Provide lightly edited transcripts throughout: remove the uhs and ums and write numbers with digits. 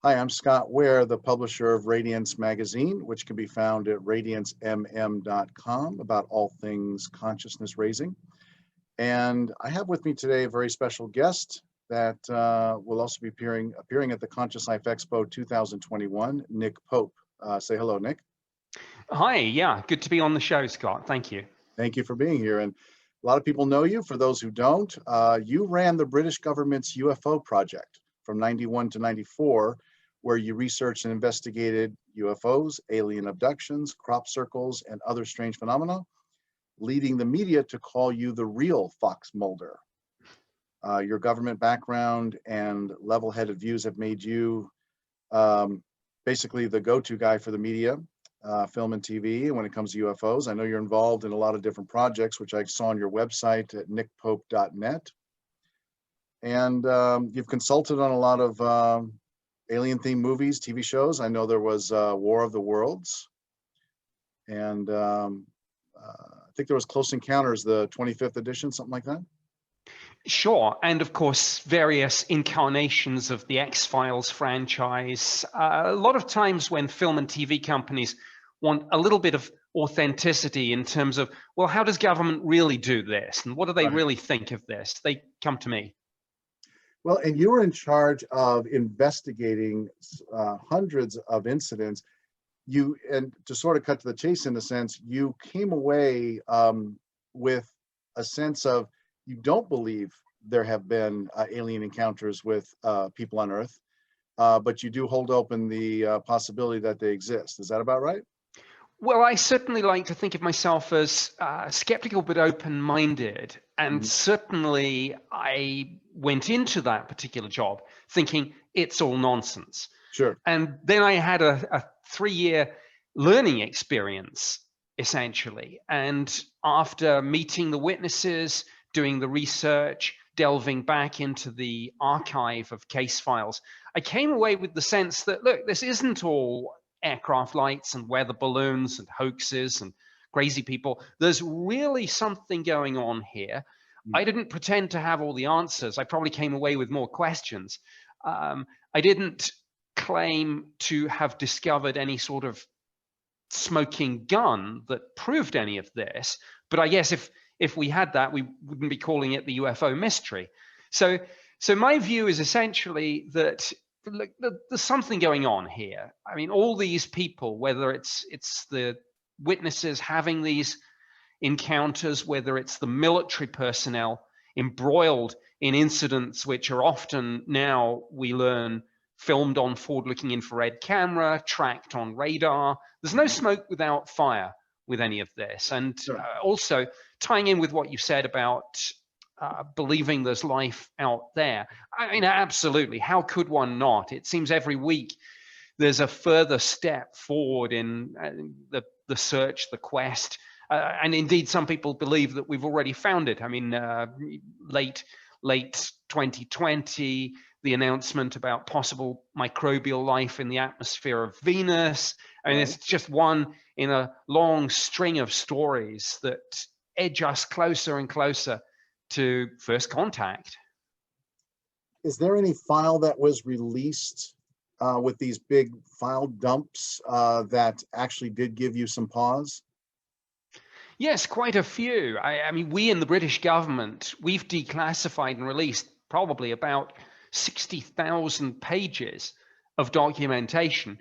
Hi, I'm Scott Ware, the publisher of Radiance Magazine, which can be found at radiancemm.com, about all things consciousness raising. And I have with me today a very special guest that will also be appearing at the Conscious Life Expo 2021, Nick Pope. Say hello, Nick. Hi, yeah, good to be on the show, Scott. Thank you. Thank you for being here. And a lot of people know you. For those who don't, you ran the British government's UFO project from 91 to 94, where you researched and investigated UFOs, alien abductions, crop circles, and other strange phenomena, leading the media to call you the real Fox Mulder. Your government background and level-headed views have made you basically the go-to guy for the media, film and TV when it comes to UFOs. I know you're involved in a lot of different projects, which I saw on your website at nickpope.net. And you've consulted on a lot of alien-themed movies, TV shows. I know there was War of the Worlds, and I think there was Close Encounters, the 25th edition, something like that. Sure, and of course, various incarnations of the X-Files franchise. A lot of times when film and TV companies want a little bit of authenticity in terms of, well, how does government really do this? And what do they really think of this? They come to me. Well, and you were in charge of investigating hundreds of incidents. And to sort of cut to the chase in a sense, you came away with a sense of you don't believe there have been alien encounters with people on Earth, but you do hold open the possibility that they exist. Is that about right? Well, I certainly like to think of myself as skeptical but open-minded. And certainly I went into that particular job thinking it's all nonsense. Sure. And then I had a 3-year learning experience, essentially. And after meeting the witnesses, doing the research, delving back into the archive of case files, I came away with the sense that, look, this isn't all aircraft lights and weather balloons and hoaxes and crazy people. There's really something going on here. I didn't pretend to have all the answers. I probably came away with more questions. I didn't claim to have discovered any sort of smoking gun that proved any of this. But I guess if we had that, we wouldn't be calling it the UFO mystery. So my view is essentially that look, there's something going on here. I mean, all these people, whether it's the witnesses having these encounters, whether it's the military personnel embroiled in incidents which are often now, we learn, filmed on forward-looking infrared camera, tracked on radar. There's no smoke without fire with any of this. And also tying in with what you said about believing there's life out there. I mean, absolutely. How could one not? It seems every week there's a further step forward in the search, the quest. And indeed, some people believe that we've already found it. I mean, late 2020, the announcement about possible microbial life in the atmosphere of Venus. I mean, it's just one in a long string of stories that edge us closer and closer to first contact. Is there any file that was released with these big file dumps that actually did give you some pause? Yes, quite a few. I mean, we in the British government, we've declassified and released probably about 60,000 pages of documentation,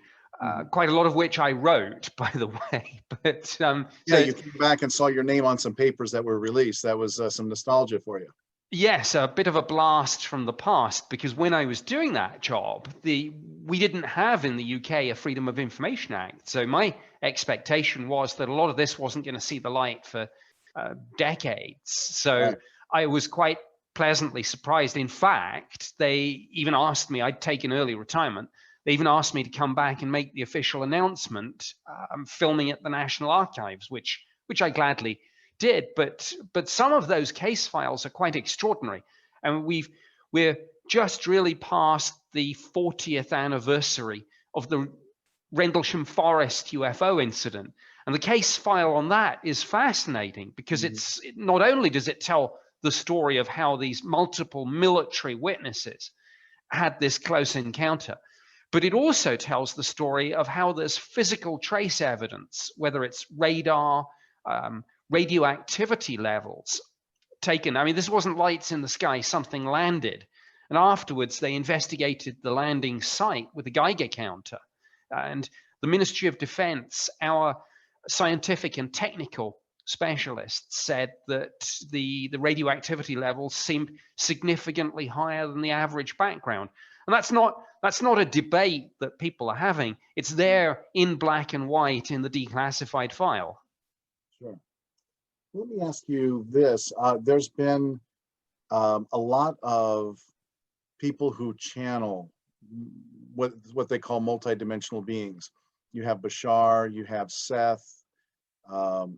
quite a lot of which I wrote, by the way. But yeah, you came back and saw your name on some papers that were released. That was some nostalgia for you. Yes, a bit of a blast from the past, because when I was doing that job, we didn't have in the UK a Freedom of Information Act. So my expectation was that a lot of this wasn't going to see the light for decades. So I was quite pleasantly surprised. In fact, they even asked me, I'd taken early retirement. They even asked me to come back and make the official announcement, filming at the National Archives, which I gladly did. But some of those case files are quite extraordinary. And we're just really past the 40th anniversary of the Rendlesham Forest UFO incident. And the case file on that is fascinating because it's not only does it tell the story of how these multiple military witnesses had this close encounter, But it also tells the story of how there's physical trace evidence, whether it's radar, radioactivity levels taken. I mean, this wasn't lights in the sky, something landed. And afterwards, they investigated the landing site with a Geiger counter. And the Ministry of Defense, our scientific and technical specialists, said that the radioactivity levels seemed significantly higher than the average background. And that's not a debate that people are having. It's there in black and white in the declassified file. Sure. Let me ask you this. There's been a lot of people who channel what they call multidimensional beings. You have Bashar, you have Seth,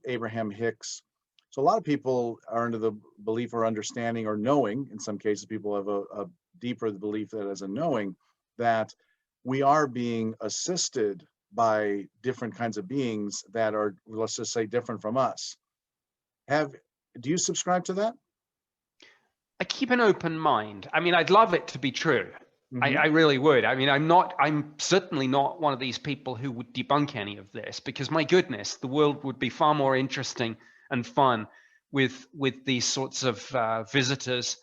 Abraham Hicks. So a lot of people are under the belief or understanding or knowing, in some cases people have a deeper belief that as a knowing, that we are being assisted by different kinds of beings that are, let's just say, different from us. Do you subscribe to that? I keep an open mind. I mean, I'd love it to be true. Mm-hmm. I really would. I mean, I'm certainly not one of these people who would debunk any of this, because my goodness, the world would be far more interesting and fun with these sorts of visitors,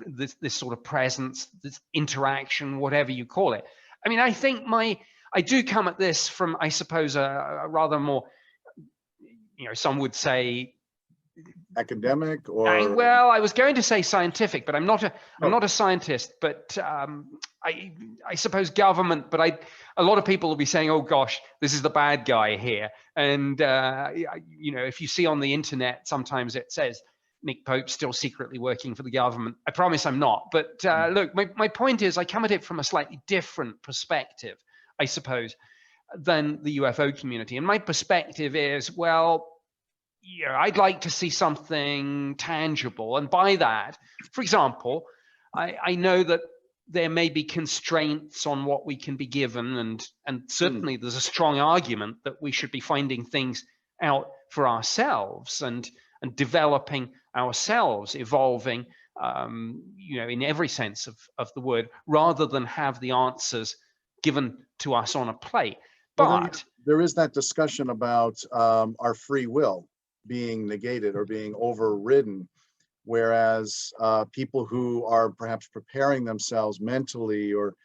this sort of presence, this interaction, whatever you call it. I mean, I think I do come at this from, I suppose, a rather more, some would say, academic or well, I was going to say scientific, but I'm not a scientist, but I suppose government. But a lot of people will be saying, "Oh gosh, this is the bad guy here." And if you see on the internet, sometimes it says Nick Pope's still secretly working for the government. I promise I'm not. But look, my point is, I come at it from a slightly different perspective, I suppose, than the UFO community. And my perspective is, well, I'd like to see something tangible. And by that, for example, I know that there may be constraints on what we can be given, and certainly there's a strong argument that we should be finding things out for ourselves and developing ourselves, evolving, in every sense of the word, rather than have the answers given to us on a plate. But there is that discussion about our free will being negated or being overridden, whereas people who are perhaps preparing themselves mentally, or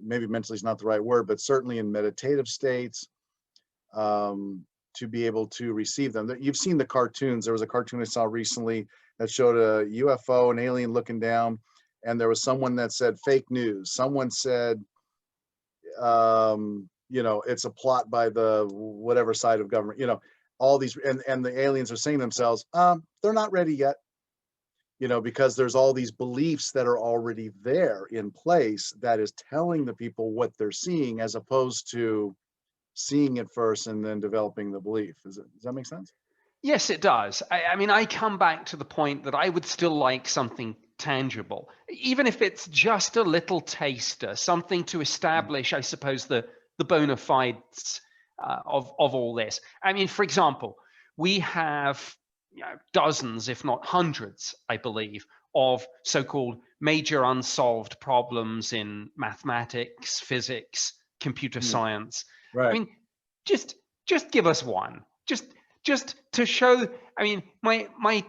maybe mentally is not the right word, but certainly in meditative states, to be able to receive them. You've seen the cartoons. There was a cartoon I saw recently that showed a UFO, an alien looking down, and there was someone that said fake news. Someone said, it's a plot by the whatever side of government, all these, and the aliens are saying to themselves, they're not ready yet, because there's all these beliefs that are already there in place that is telling the people what they're seeing, as opposed to seeing it first and then developing the belief. Does that make sense? Yes, it does. I mean, I come back to the point that I would still like something tangible, even if it's just a little taster, something to establish, I suppose, the bona fides of all this. I mean, for example, we have dozens, if not hundreds, I believe, of so-called major unsolved problems in mathematics, physics, computer science. Right. I mean, just give us one, just to show. I mean, my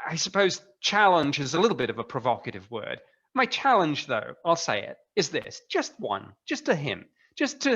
I suppose challenge is a little bit of a provocative word. My challenge, though, I'll say it, is this: just one, just a hint, just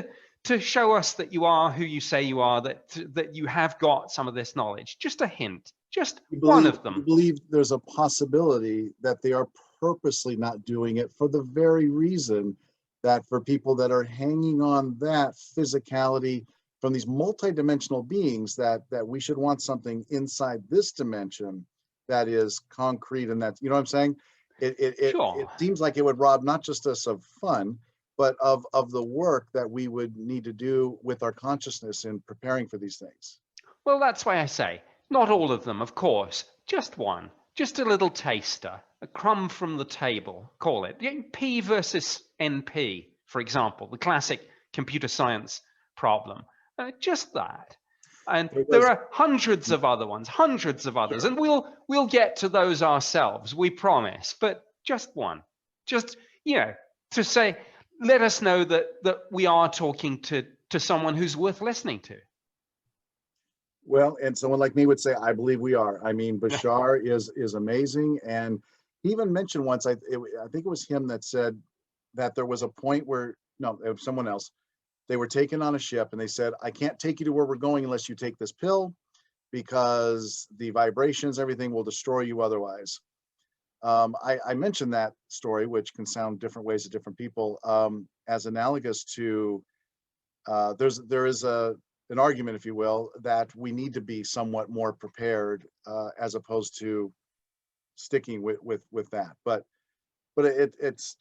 to show us that you are who you say you are, that you have got some of this knowledge. Just a hint, just one of them. You believe there's a possibility that they are purposely not doing it for the very reason that for people that are hanging on that physicality from these multidimensional beings, that we should want something inside this dimension that is concrete, and that's, what I'm saying? It seems like it would rob not just us of fun, but of the work that we would need to do with our consciousness in preparing for these things. Well, that's why I say, not all of them, of course, just one, just a little taster, a crumb from the table, call it. P versus NP, for example, the classic computer science problem. Just that. And there are hundreds of other ones, hundreds of others, and we'll get to those ourselves, we promise. But just one, just, to say, let us know that we are talking to someone who's worth listening to. Well, and someone like me would say, I believe we are. I mean, Bashar is amazing. And he even mentioned once, I think it was him that said that there was a point where, no, it was someone else. They were taken on a ship and they said, I can't take you to where we're going unless you take this pill, because the vibrations, everything will destroy you otherwise. I mentioned that story, which can sound different ways to different people, as analogous to there is an argument, if you will, that we need to be somewhat more prepared, as opposed to sticking with that. But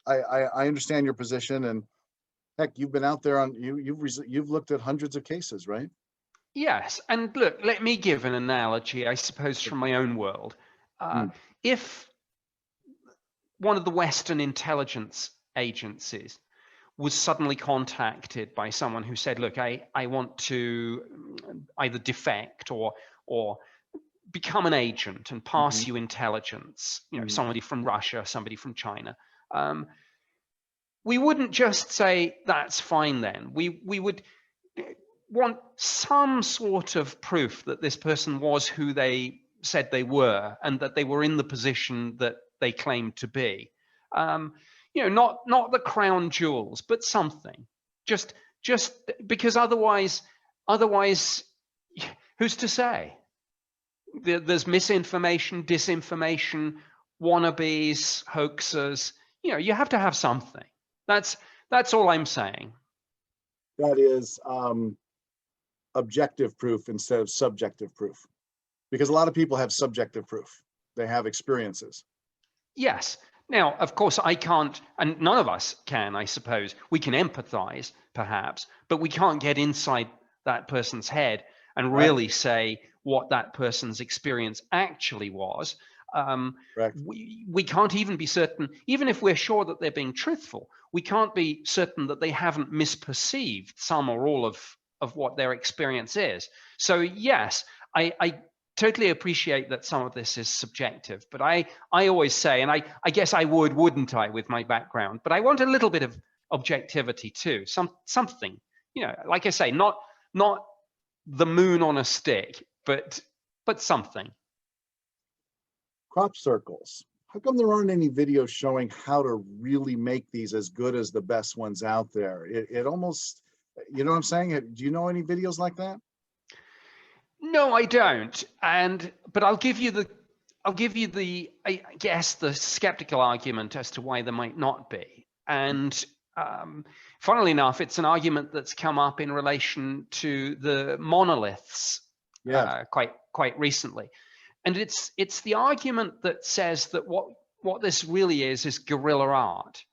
I understand your position, and heck, you've been out there on you've looked at hundreds of cases, right? Yes, and look, let me give an analogy, I suppose, from my own world. If one of the Western intelligence agencies was suddenly contacted by someone who said, look, I want to either defect or become an agent and pass you intelligence, somebody from Russia, somebody from China, we wouldn't just say, that's fine then. We would want some sort of proof that this person was who they said they were, and that they were in the position that they claimed to be. Not the crown jewels, but something. Just because otherwise, who's to say? There's misinformation, disinformation, wannabes, hoaxers. You have to have something. That's all I'm saying. That is objective proof instead of subjective proof, because a lot of people have subjective proof. They have experiences. Yes. Now, of course, I can't, and none of us can, I suppose. We can empathize, perhaps, but we can't get inside that person's head and really say what that person's experience actually was. We can't even be certain, even if we're sure that they're being truthful, we can't be certain that they haven't misperceived some or all of what their experience is. So yes, I totally appreciate that some of this is subjective, but I always say, and I guess I wouldn't I, with my background, but I want a little bit of objectivity too, something, like I say, not the moon on a stick, but something. Crop circles. How come there aren't any videos showing how to really make these as good as the best ones out there? It almost, you know what I'm saying? Do you know any videos like that? No, I don't. But I'll give you the I guess the skeptical argument as to why there might not be. And funnily enough, it's an argument that's come up in relation to the monoliths quite recently. And it's the argument that says that what this really is guerrilla art.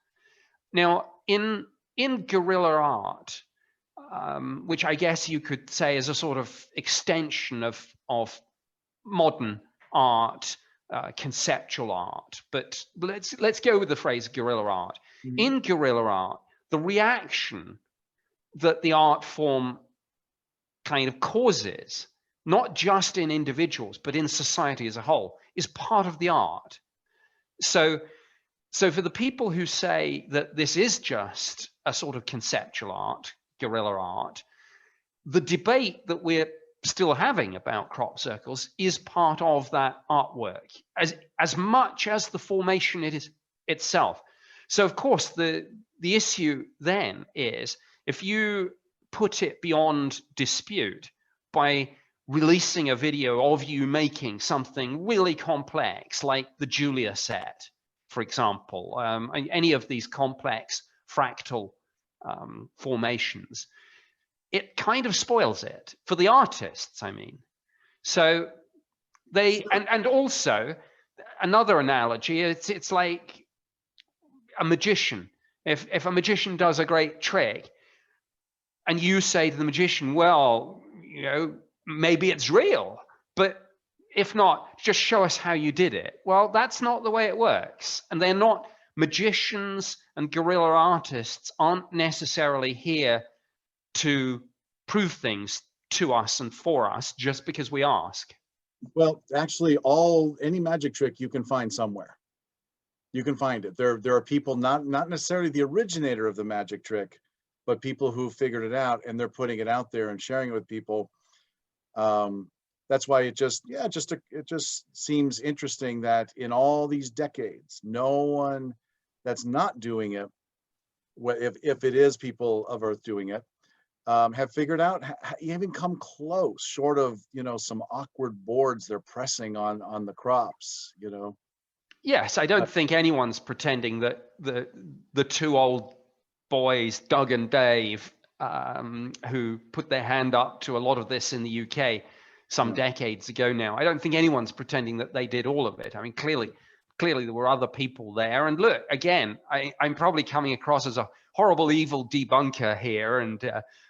Now, in guerrilla art, which I guess you could say is a sort of extension of modern art, conceptual art, but let's go with the phrase guerrilla art. In guerrilla art, the reaction that the art form kind of causes, not just in individuals, but in society as a whole, is part of the art. So for the people who say that this is just a sort of conceptual art, guerrilla art, the debate that we're still having about crop circles is part of that artwork, as much as the formation it is itself. So of course the issue then is, if you put it beyond dispute by releasing a video of you making something really complex, like the Julia set, for example, any of these complex fractal formations, it kind of spoils it for the artists, I mean. So they, and also another analogy, it's like a magician. If a magician does a great trick and you say to the magician, well, maybe it's real, but if not, just show us how you did it. Well, that's not the way it works. And they're not, magicians and guerrilla artists aren't necessarily here to prove things to us and for us just because we ask. Well, actually, any magic trick you can find somewhere. You can find it. There are people, not necessarily the originator of the magic trick, but people who figured it out, and they're putting it out there and sharing it with people. That's why it just seems interesting that in all these decades, no one that's not doing it, if it is people of Earth doing it, have figured out, even come close, short of, some awkward boards they're pressing on the crops, Yes, I don't think anyone's pretending that the two old boys, Doug and Dave, who put their hand up to a lot of this in the UK some decades ago now, I don't think anyone's pretending that they did all of it. I mean, clearly there were other people there. And look, again, I'm probably coming across as a horrible, evil debunker here, and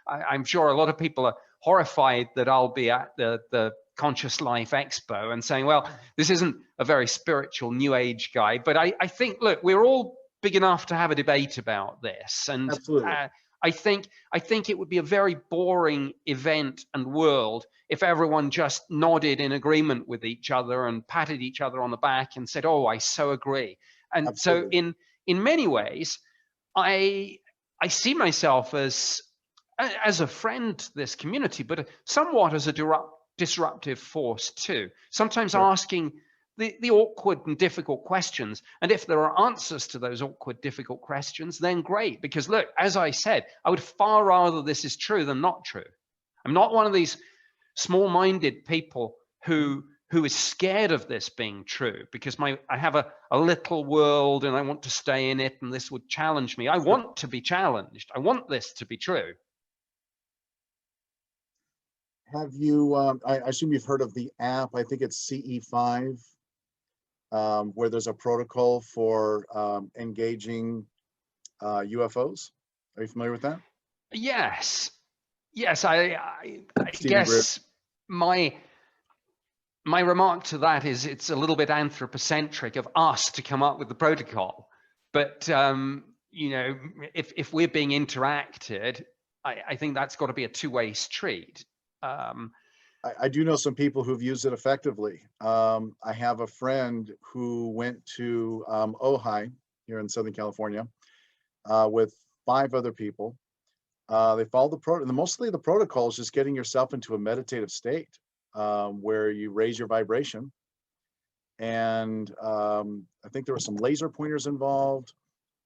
I'm sure a lot of people are horrified that I'll be at the Conscious Life Expo and saying, well, this isn't a very spiritual New Age guy. But I think, look, we're all big enough to have a debate about this. And absolutely. I think it would be a very boring event and world if everyone just nodded in agreement with each other and patted each other on the back and said, "Oh, I so agree." And absolutely. so in many ways, I see myself as a friend to this community, but somewhat as a disruptive force too. Sometimes asking the awkward and difficult questions. And if there are answers to those awkward, difficult questions, then great. Because look, as I said, I would far rather this is true than not true. I'm not one of these small-minded people who is scared of this being true, because I have a little world and I want to stay in it, and this would challenge me. I want to be challenged. I want this to be true. Have you, I assume you've heard of the app, I think it's CE5, where there's a protocol for engaging UFOs. Are you familiar with that? Yes. I guess my remark to that is it's a little bit anthropocentric of us to come up with the protocol. But, if we're being interacted, I think that's got to be a two-way street. I do know some people who've used it effectively. I have a friend who went to Ojai here in Southern California with 5 other people. They followed the protocol. Mostly the protocol is just getting yourself into a meditative state where you raise your vibration. And I think there were some laser pointers involved.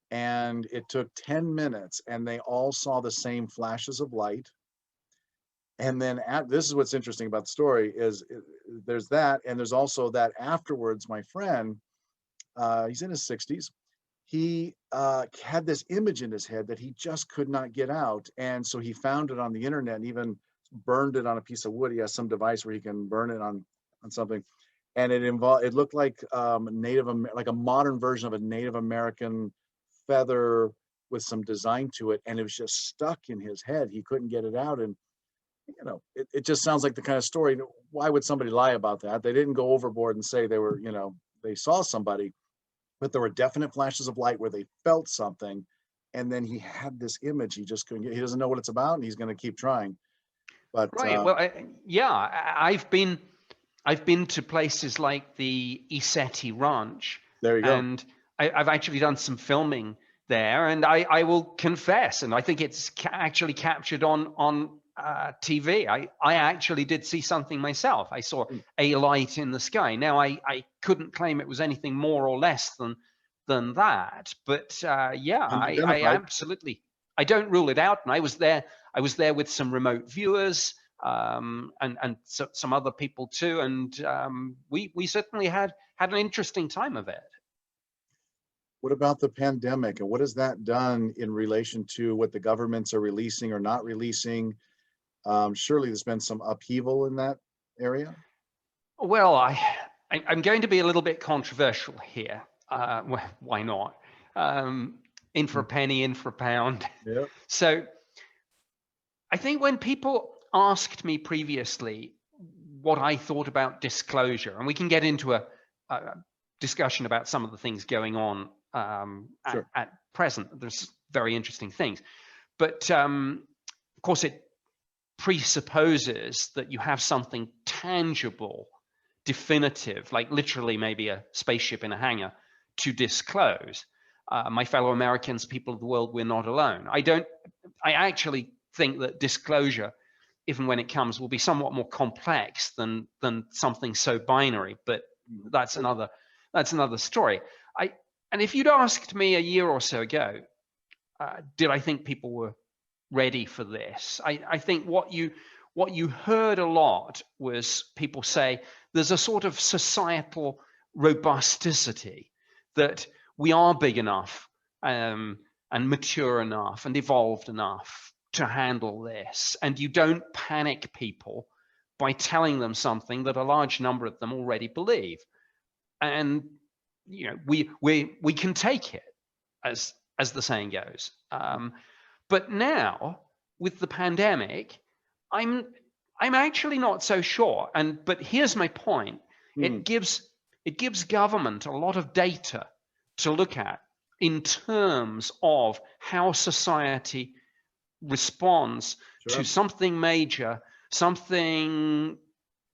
And it took 10 minutes and they all saw the same flashes of light. And then this is what's interesting about the story is there's that, and there's also that afterwards, my friend, he's in his 60s. He had this image in his head that he just could not get out. And so he found it on the internet and even burned it on a piece of wood. He has some device where he can burn it on something. And it looked like like a modern version of a Native American feather with some design to it. And it was just stuck in his head. He couldn't get it out. And it just sounds like the kind of story. Why would somebody lie about that? They didn't go overboard and say they were, they saw somebody, but there were definite flashes of light where they felt something. And then he had this image. He just couldn't get, he doesn't know what it's about, and he's going to keep trying. But right. Well, I've been to places like the Iseti Ranch. There you go. And I've actually done some filming there, and I will confess, and I think it's actually captured on TV. I actually did see something myself. I saw a light in the sky. Now I couldn't claim it was anything more or less than that, but I absolutely, I don't rule it out. And I was there with some remote viewers and some other people too, and we certainly had an interesting time of it. What about the pandemic, and what has that done in relation to what the governments are releasing or not releasing? Surely there's been some upheaval in that area. Well, I'm going to be a little bit controversial here. Why not? In for a penny, in for a pound. Yeah. So I think when people asked me previously what I thought about disclosure, and we can get into a discussion about some of the things going on at present. There's very interesting things. But of course, it presupposes that you have something tangible, definitive, like literally maybe a spaceship in a hangar, to disclose. My fellow Americans, people of the world, we're not alone. I actually think that disclosure, even when it comes, will be somewhat more complex than something so binary, but that's another story. And if you'd asked me a year or so ago, did I think people were ready for this? I think what you heard a lot was people say there's a sort of societal robusticity, that we are big enough and mature enough and evolved enough to handle this, and you don't panic people by telling them something that a large number of them already believe, and we can take it, as the saying goes. But now with the pandemic, I'm actually not so sure. But here's my point: it gives government a lot of data to look at in terms of how society responds to something major, something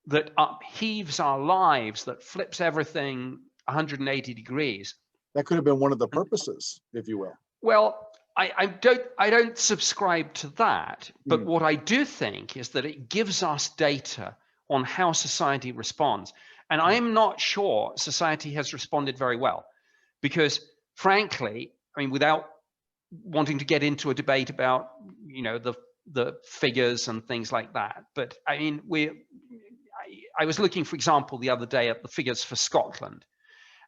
that upheaves our lives, that flips everything 180 degrees. That could have been one of the purposes, if you will. Well, I don't subscribe to that, but what I do think is that it gives us data on how society responds. And I'm not sure society has responded very well, because frankly, I mean, without wanting to get into a debate about, the figures and things like that, but I mean, I was looking, for example, the other day at the figures for Scotland,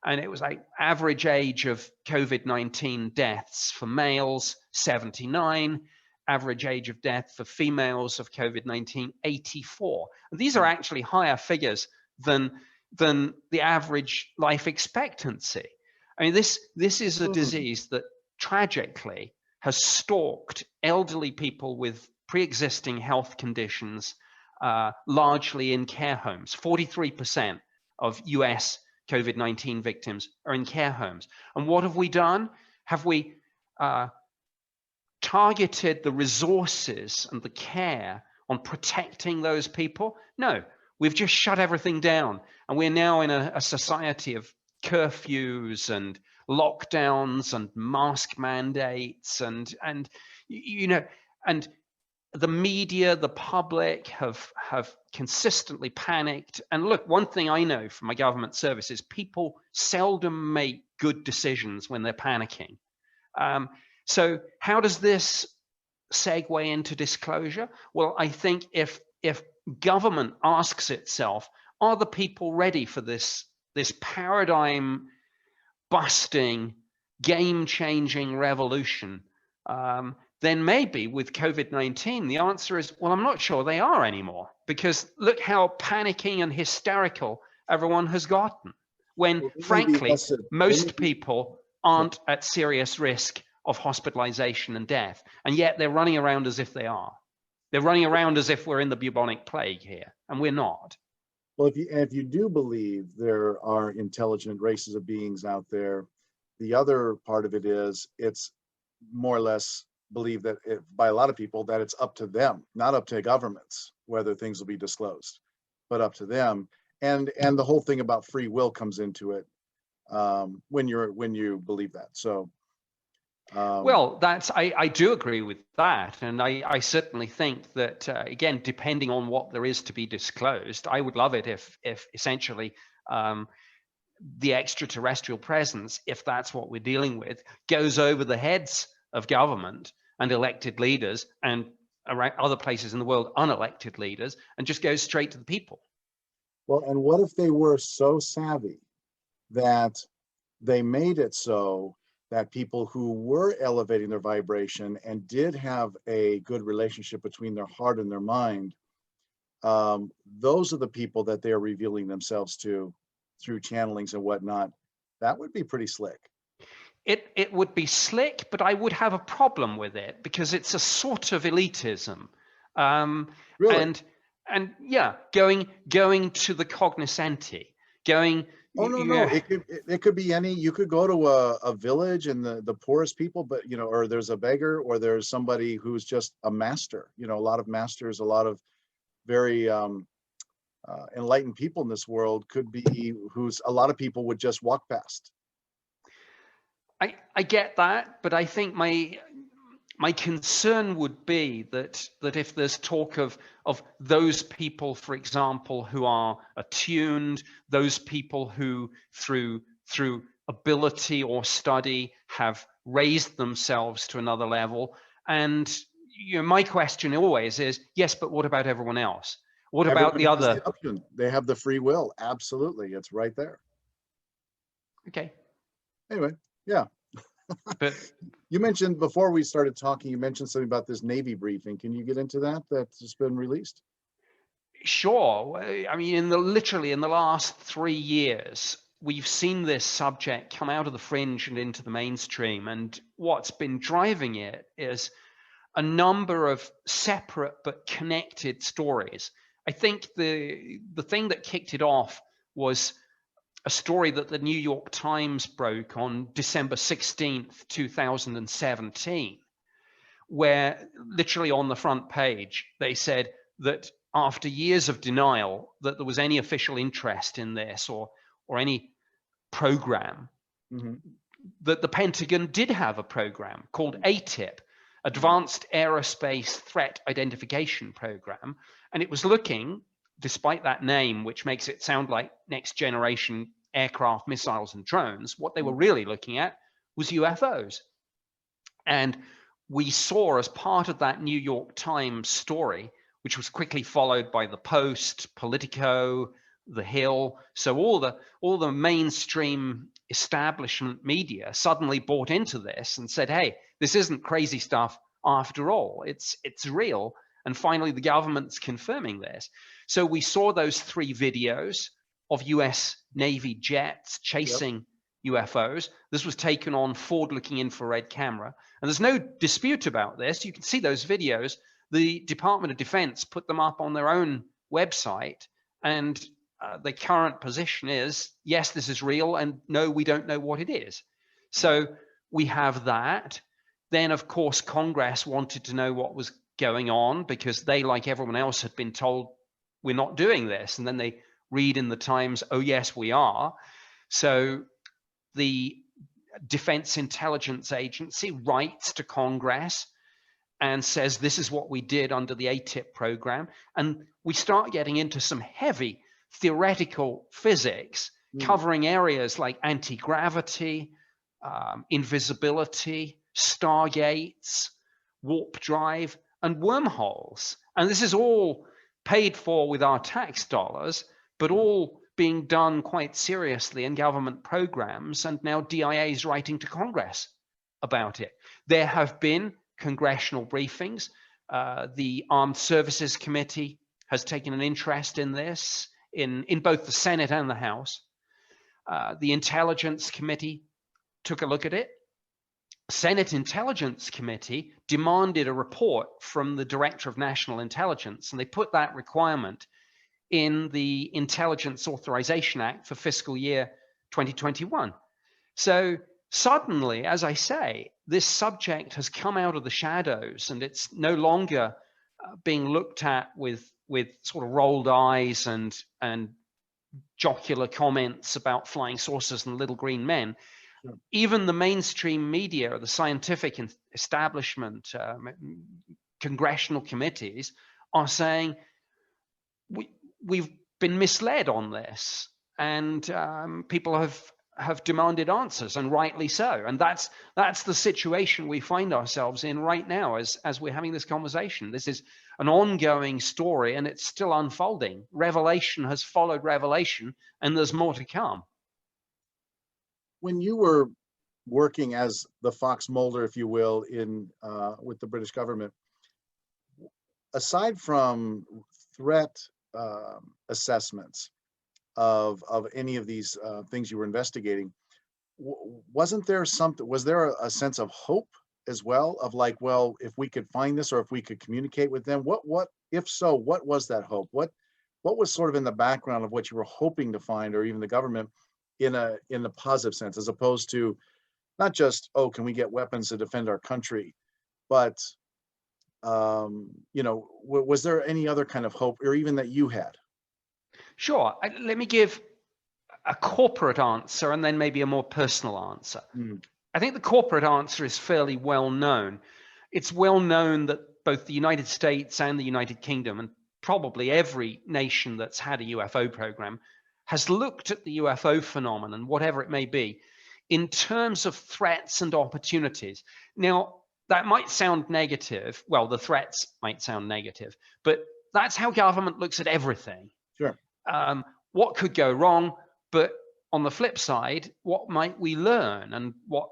and it was like average age of COVID-19 deaths for males, 79, average age of death for females of COVID-19, 84. And these are actually higher figures than the average life expectancy. I mean, this is a disease that tragically has stalked elderly people with pre-existing health conditions, largely in care homes. 43% of US COVID-19 victims are in care homes. And what have we done? Have we targeted the resources and the care on protecting those people? No, we've just shut everything down. And we're now in a society of curfews and lockdowns and mask mandates, and the media, the public have consistently panicked. And look, one thing I know from my government service is people seldom make good decisions when they're panicking. So how does this segue into disclosure? Well, I think if government asks itself, are the people ready for this paradigm busting, game-changing revolution? Then maybe with COVID-19, the answer is, well, I'm not sure they are anymore, because look how panicking and hysterical everyone has gotten, when frankly, most people aren't at serious risk of hospitalization and death, and yet they're running around as if they are. They're running around as if we're in the bubonic plague here, and we're not. Well, if you do believe there are intelligent races of beings out there, the other part of it is it's more or less believe that by a lot of people that it's up to them, not up to governments, whether things will be disclosed, but up to them. And the whole thing about free will comes into it when you believe that. So well, I do agree with that, and I certainly think that again, depending on what there is to be disclosed, I would love it if essentially the extraterrestrial presence, if that's what we're dealing with, goes over the heads of government and elected leaders, and around other places in the world, unelected leaders, and just goes straight to the people. Well, and what if they were so savvy that they made it so that people who were elevating their vibration and did have a good relationship between their heart and their mind, those are the people that they are revealing themselves to through channelings and whatnot? That would be pretty slick. It would be slick, but I would have a problem with it, because it's a sort of elitism. Really? And yeah, going to the cognoscenti, going. Oh, no. It could be any. You could go to a village and the poorest people, but or there's a beggar, or there's somebody who's just a master. A lot of masters, a lot of very enlightened people in this world could be who's a lot of people would just walk past. I get that, but I think my concern would be that if there's talk of those people, for example, who are attuned, those people who through ability or study have raised themselves to another level, and my question always is, yes, but what about everyone else? What about the Everybody has other? the option. They have the free will. Absolutely. It's right there. Okay, Anyway, yeah. but You mentioned before we started talking, you mentioned something about this Navy briefing. Can you get into that? That's just been released. sure. I mean, literally in the last 3 years, we've seen this subject come out of the fringe and into the mainstream. And what's been driving it is a number of separate but connected stories. I think the thing that kicked it off was a story that the New York Times broke on December 16th, 2017, where literally on the front page, they said that after years of denial that there was any official interest in this or any program, that the Pentagon did have a program called ATIP, Advanced Aerospace Threat Identification Program, and it was looking, despite that name, which makes it sound like next generation aircraft, missiles, and drones, what they were really looking at was UFOs. And we saw, as part of that New York Times story, which was quickly followed by the Post, Politico, The Hill, so all the mainstream establishment media suddenly bought into this and said, hey, this isn't crazy stuff after all, it's real. And finally the government's confirming this. So we saw those 3 videos of US Navy jets chasing UFOs. This was taken on forward-looking infrared camera, and there's no dispute about this. You can see those videos. The Department of Defense put them up on their own website, and the current position is, yes, this is real, and no, we don't know what it is. So we have that. Then, of course, Congress wanted to know what was going on because they, like everyone else, had been told we're not doing this. And then they read in the Times, oh, yes, we are. So the Defense Intelligence Agency writes to Congress and says, this is what we did under the ATIP program. And we start getting into some heavy theoretical physics covering areas like anti-gravity, invisibility, stargates, warp drive, and wormholes. And this is all paid for with our tax dollars, but all being done quite seriously in government programs. And now DIA is writing to Congress about it. There have been congressional briefings. The Armed Services Committee has taken an interest in this in both the Senate and the House. The Intelligence Committee took a look at it. Senate Intelligence Committee demanded a report from the Director of National Intelligence, and they put that requirement in the Intelligence Authorization Act for fiscal year 2021. So suddenly, as I say, this subject has come out of the shadows, and it's no longer being looked at with sort of rolled eyes and jocular comments about flying saucers and little green men. Sure. Even the mainstream media, the scientific establishment, congressional committees are saying we've been misled on this, and people have demanded answers, and rightly so. And that's the situation we find ourselves in right now as we're having this conversation. This is an ongoing story, and it's still unfolding. Revelation has followed revelation, and there's more to come. When you were working as the Fox Mulder, if you will, in with the British government, aside from threat assessments of any of these things you were investigating, wasn't there something? Was there a sense of hope as well? Of like, well, if we could find this, or if we could communicate with them, what if so? What was that hope? What was sort of in the background of what you were hoping to find, or even the government, in a positive sense, as opposed to not just, oh, can we get weapons to defend our country, but you know, was there any other kind of hope, or even that you had? Sure. Let me give a corporate answer and then maybe a more personal answer. I think the corporate answer is fairly well known. It's well known that both the United States and the United Kingdom, and probably every nation that's had a UFO program, has looked at the UFO phenomenon, whatever it may be, in terms of threats and opportunities. Now, that might sound negative. Well, the threats might sound negative, but that's how government looks at everything. Sure. What could go wrong? But on the flip side, what might we learn, and what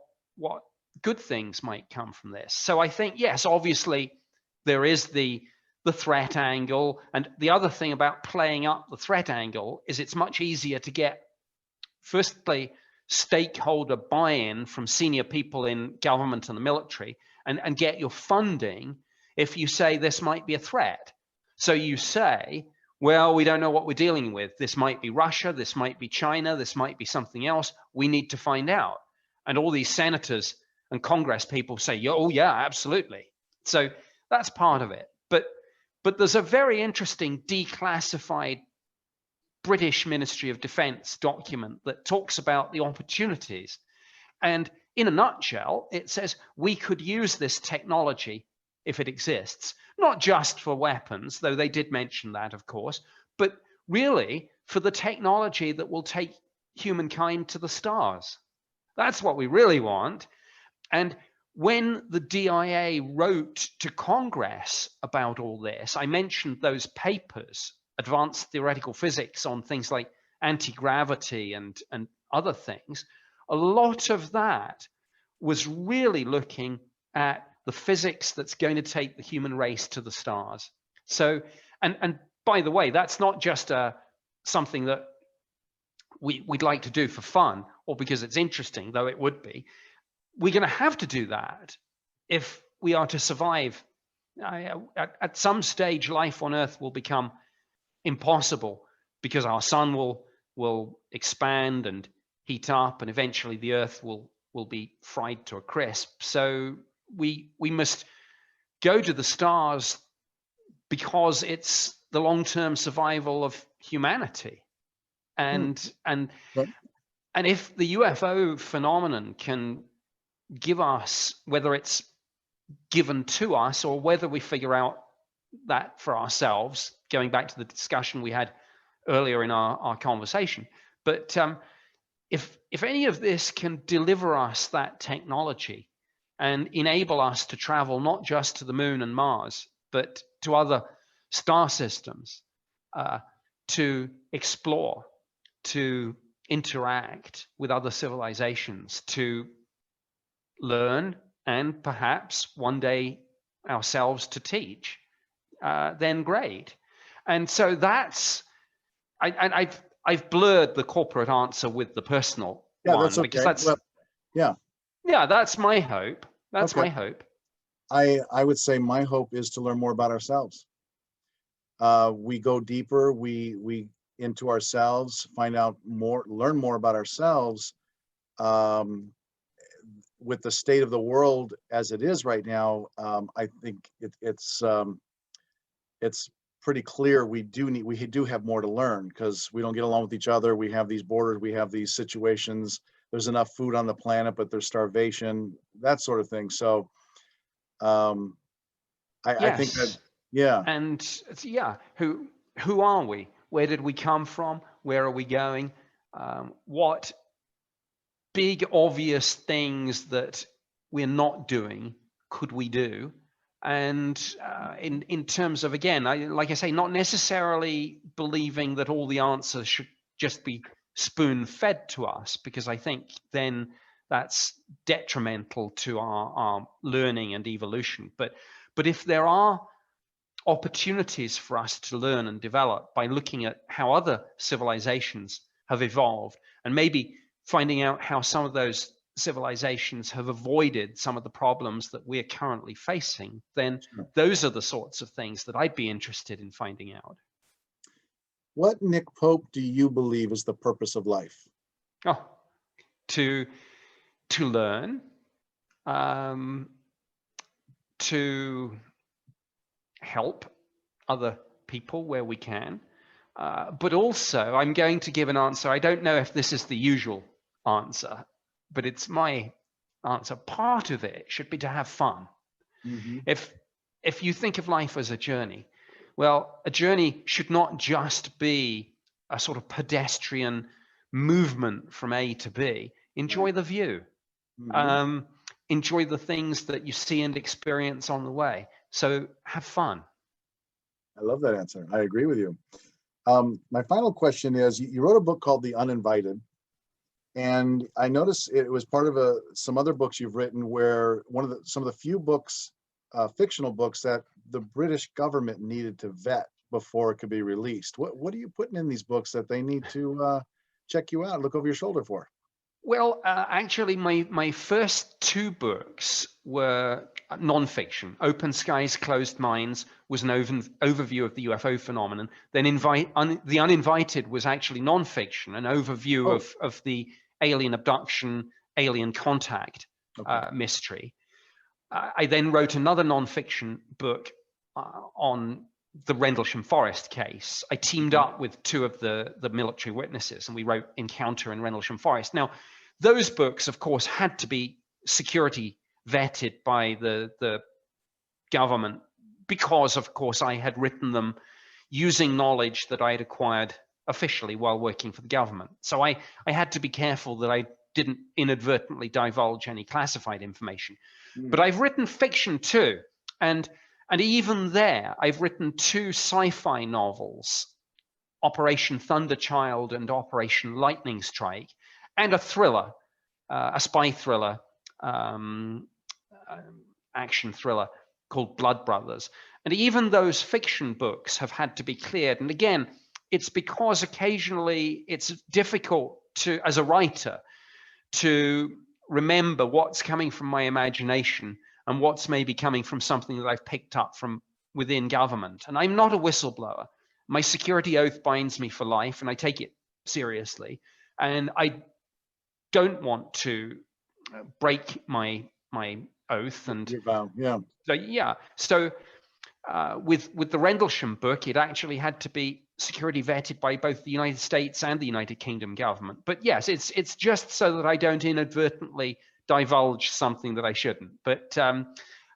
good things might come from this? So I think, yes, obviously there is the threat angle, and the other thing about playing up the threat angle is it's much easier to get, firstly, stakeholder buy-in from senior people in government and the military, and get your funding if you say this might be a threat. So you say, well, we don't know what we're dealing with. This might be Russia, this might be China, this might be something else. We need to find out. And all these senators and Congress people say, oh yeah, absolutely. So that's part of it. But there's a very interesting declassified British Ministry of Defense document that talks about the opportunities. And in a nutshell, it says we could use this technology if it exists, not just for weapons, though they did mention that, of course, but really for the technology that will take humankind to the stars. That's what we really want. And when the DIA wrote to Congress about all this, I mentioned those papers, advanced theoretical physics on things like anti-gravity and other things. A lot of that was really looking at the physics that's going to take the human race to the stars. So, and by the way, that's not just something that we'd like to do for fun or because it's interesting, though it would be. We're going to have to do that if we are to survive. At some stage, life on Earth will become impossible because our sun will expand and heat up, and eventually the Earth will be fried to a crisp. So we must go to the stars because it's the long-term survival of humanity. And if the UFO phenomenon can give us, whether it's given to us or whether we figure out that for ourselves, going back to the discussion we had earlier in our conversation, but if any of this can deliver us that technology and enable us to travel not just to the moon and Mars, but to other star systems, to explore, to interact with other civilizations, to learn, and perhaps one day ourselves to teach, then great. And so that's, I've blurred the corporate answer with the personal one. That's okay. Because that's, well, yeah, that's my hope. That's okay. my hope. I would say my hope is to learn more about ourselves. We go deeper, we into ourselves, find out more, learn more about ourselves. With the state of the world as it is right now, I think it's pretty clear we do have more to learn, because we don't get along with each other. We have these borders, we have these situations. There's enough food on the planet, but there's starvation, that sort of thing. So I think that, yeah. And yeah, who are we? Where did we come from? Where are we going? What big obvious things that we're not doing could we do? And in terms of, again, like I say, not necessarily believing that all the answers should just be spoon-fed to us, because I think then that's detrimental to our learning and evolution. But if there are opportunities for us to learn and develop by looking at how other civilizations have evolved, and maybe finding out how some of those civilizations have avoided some of the problems that we're currently facing, then those are the sorts of things that I'd be interested in finding out. What, Nick Pope, do you believe is the purpose of life? Oh, to learn, to help other people where we can, but also I'm going to give an answer. I don't know if this is the usual answer, but it's my answer. Part of it should be to have fun. Mhm. If you think of life as a journey, well, a journey should not just be a sort of pedestrian movement from A to B. Enjoy Right. the view. Mhm. Enjoy the things that you see and experience on the way. So have fun. I love that answer. I agree with you. My final question is, you wrote a book called The Uninvited, and I noticed it was part of some other books you've written where some of the few books, fictional books, that the British government needed to vet before it could be released. What are you putting in these books that they need to check you out, look over your shoulder for? Well, actually, my first two books were nonfiction. Open Skies, Closed Minds was an overview of the UFO phenomenon. Then The Uninvited was actually nonfiction, an overview Oh, of the alien abduction, alien contact okay. mystery. I then wrote another nonfiction book on the Rendlesham Forest case. I teamed Mhm. up with two of the military witnesses, and we wrote Encounter in Rendlesham Forest. Now, those books, of course, had to be security vetted by the government because, of course, I had written them using knowledge that I had acquired officially while working for the government. So I had to be careful that I didn't inadvertently divulge any classified information. But Mm. I've written fiction too, and even there, I've written two sci-fi novels, Operation Thunderchild and Operation Lightning Strike, and a thriller, a spy thriller, um, action thriller called Blood Brothers. And even those fiction books have had to be cleared. And again, it's because occasionally it's difficult to, as a writer, to remember what's coming from my imagination and what's maybe coming from something that I've picked up from within government. And I'm not a whistleblower. My security oath binds me for life, and I take it seriously. And I don't want to break my oath. And Your vow, yeah. so, yeah. So with the Rendlesham book, it actually had to be security vetted by both the United States and the United Kingdom government. But yes, it's just so that I don't inadvertently divulge something that I shouldn't. But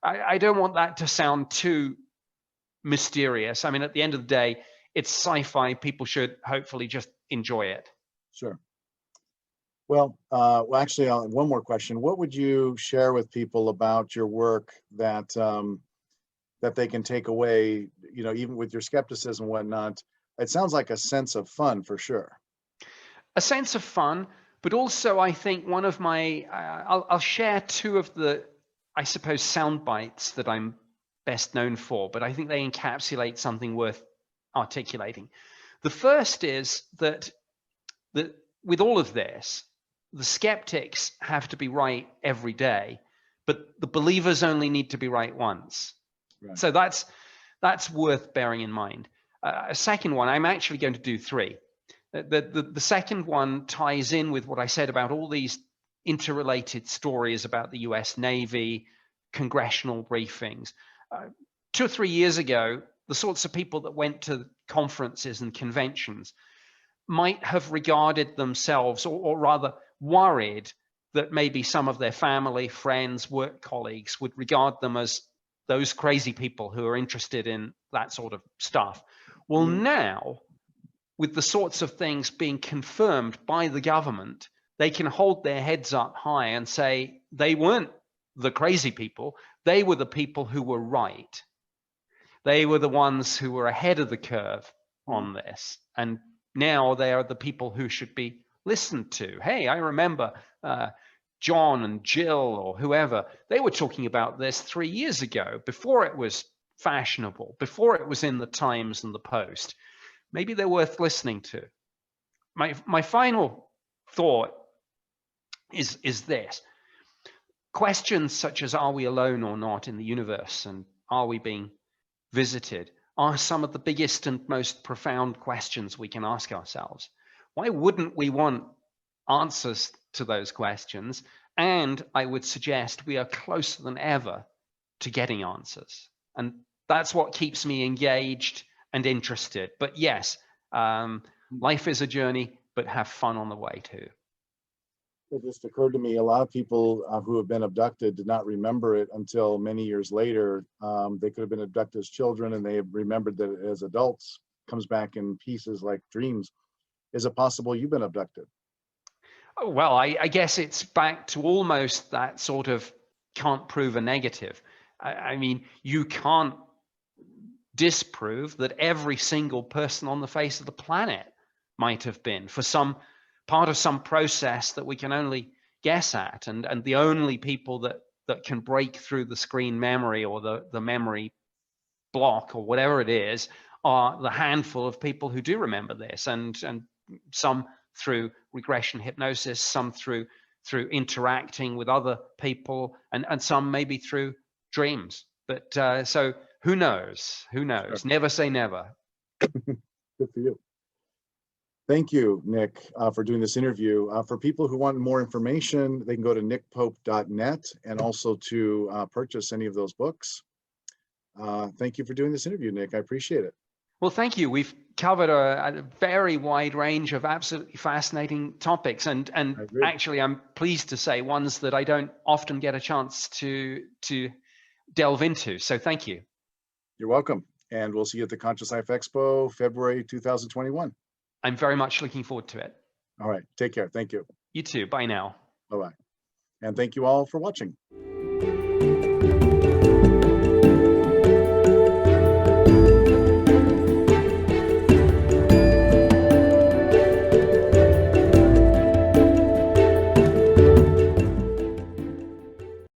I don't want that to sound too mysterious. I mean, at the end of the day, it's sci-fi. People should hopefully just enjoy it. Sure. Well, actually, one more question. What would you share with people about your work that that they can take away? You know, even with your skepticism and whatnot, it sounds like a sense of fun for sure. A sense of fun, but also I think one of my, I'll share two of the, I suppose, sound bites that I'm best known for, but I think they encapsulate something worth articulating. The first is that with all of this, the skeptics have to be right every day, but the believers only need to be right once. Right. So that's worth bearing in mind. A second one, I'm actually going to do three. The second one ties in with what I said about all these interrelated stories about the US Navy, congressional briefings. 2 or 3 years ago, the sorts of people that went to conferences and conventions might have regarded themselves, or rather worried that maybe some of their family, friends, work colleagues would regard them as those crazy people who are interested in that sort of stuff. Well, Mm. now, with the sorts of things being confirmed by the government, they can hold their heads up high and say they weren't the crazy people. They were the people who were right. They were the ones who were ahead of the curve on this. And now they are the people who should be listened to. Hey, I remember John and Jill or whoever, they were talking about this 3 years ago, before it was fashionable, before it was in the Times and the Post. Maybe they're worth listening to. My final thought is this. Questions such as, are we alone or not in the universe, and are we being visited, are some of the biggest and most profound questions we can ask ourselves. Why wouldn't we want answers to those questions? And I would suggest we are closer than ever to getting answers. And that's what keeps me engaged and interested. But yes, life is a journey, but have fun on the way too. It just occurred to me, a lot of people who have been abducted did not remember it until many years later. They could have been abducted as children and they have remembered that as adults. Comes back in pieces like dreams. Is it possible you've been abducted? Oh, well, I guess it's back to almost that sort of can't prove a negative. I mean, you can't disprove that every single person on the face of the planet might have been for some part of some process that we can only guess at, and the only people that can break through the screen memory or the memory block or whatever it is are the handful of people who do remember this, and some through regression hypnosis, some through interacting with other people, and some maybe through dreams. But so who knows? Who knows? Sure. Never say never. Good for you. Thank you, Nick, for doing this interview. For people who want more information, they can go to nickpope.net and also to purchase any of those books. Thank you for doing this interview, Nick. I appreciate it. Well, thank you. We've covered a very wide range of absolutely fascinating topics, and actually, I'm pleased to say ones that I don't often get a chance to delve into. So thank you. You're welcome. And we'll see you at the Conscious Life Expo, February 2021. I'm very much looking forward to it. All right. Take care. Thank you. You too. Bye now. Bye-bye. And thank you all for watching.